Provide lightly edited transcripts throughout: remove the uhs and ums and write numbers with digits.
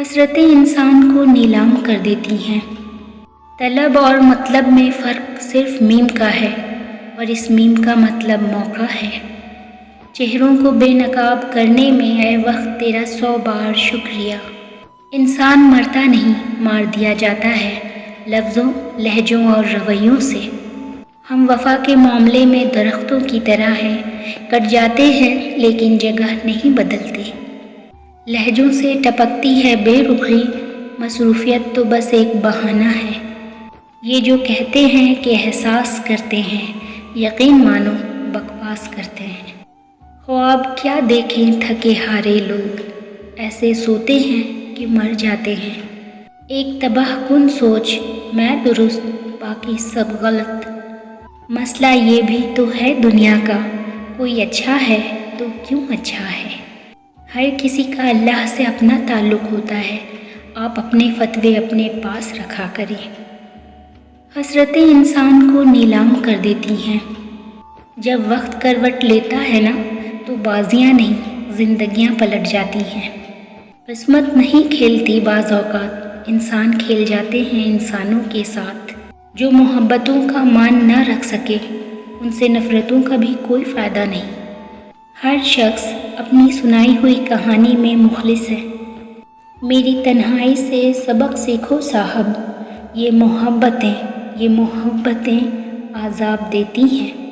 حسرتیں انسان کو نیلام کر دیتی ہیں۔ طلب اور مطلب میں فرق صرف میم کا ہے، اور اس میم کا مطلب موقع ہے۔ چہروں کو بے نقاب کرنے میں اے وقت تیرا 100 بار شکریہ۔ انسان مرتا نہیں، مار دیا جاتا ہے لفظوں، لہجوں اور رویوں سے۔ ہم وفا کے معاملے میں درختوں کی طرح ہیں، کٹ جاتے ہیں لیکن جگہ نہیں بدلتے۔ لہجوں سے ٹپکتی ہے بے رخی، مصروفیت تو بس ایک بہانہ ہے۔ یہ جو کہتے ہیں کہ احساس کرتے ہیں، یقین مانو بکواس کرتے ہیں۔ خواب کیا دیکھیں تھکے ہارے لوگ، ایسے سوتے ہیں کہ مر جاتے ہیں۔ ایک تباہ کن سوچ، میں درست باقی سب غلط۔ مسئلہ یہ بھی تو ہے دنیا کا، کوئی اچھا ہے تو کیوں اچھا ہے؟ ہر کسی کا اللہ سے اپنا تعلق ہوتا ہے، آپ اپنے فتوے اپنے پاس رکھا کریں۔ حسرتیں انسان کو نیلام کر دیتی ہیں۔ جب وقت کروٹ لیتا ہے نا تو بازیاں نہیں زندگیاں پلٹ جاتی ہیں۔ قسمت نہیں کھیلتی بعض اوقات، انسان کھیل جاتے ہیں انسانوں کے ساتھ۔ جو محبتوں کا مان نہ رکھ سکے ان سے نفرتوں کا بھی کوئی فائدہ نہیں۔ ہر شخص اپنی سنائی ہوئی کہانی میں مخلص ہے۔ میری تنہائی سے سبق سیکھو صاحب، یہ محبتیں عذاب دیتی ہیں۔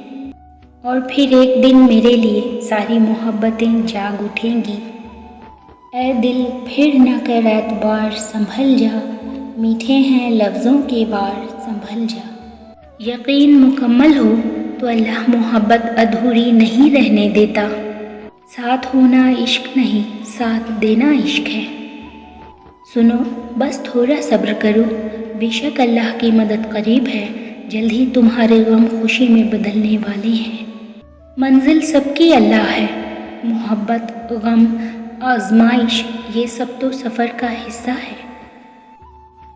اور پھر ایک دن میرے لیے ساری محبتیں جاگ اٹھیں گی۔ اے دل پھر نہ کر اعتبار، سنبھل جا، میٹھے ہیں لفظوں کے وار، سنبھل جا۔ یقین مکمل ہو تو اللہ محبت ادھوری نہیں رہنے دیتا۔ ساتھ ہونا عشق نہیں، ساتھ دینا عشق ہے۔ سنو بس تھوڑا صبر کرو، بے شک اللہ کی مدد قریب ہے، جلد ہی تمہارے غم خوشی میں بدلنے والے ہیں۔ منزل سب کی اللہ ہے، محبت، غم، آزمائش یہ سب تو سفر کا حصہ ہے۔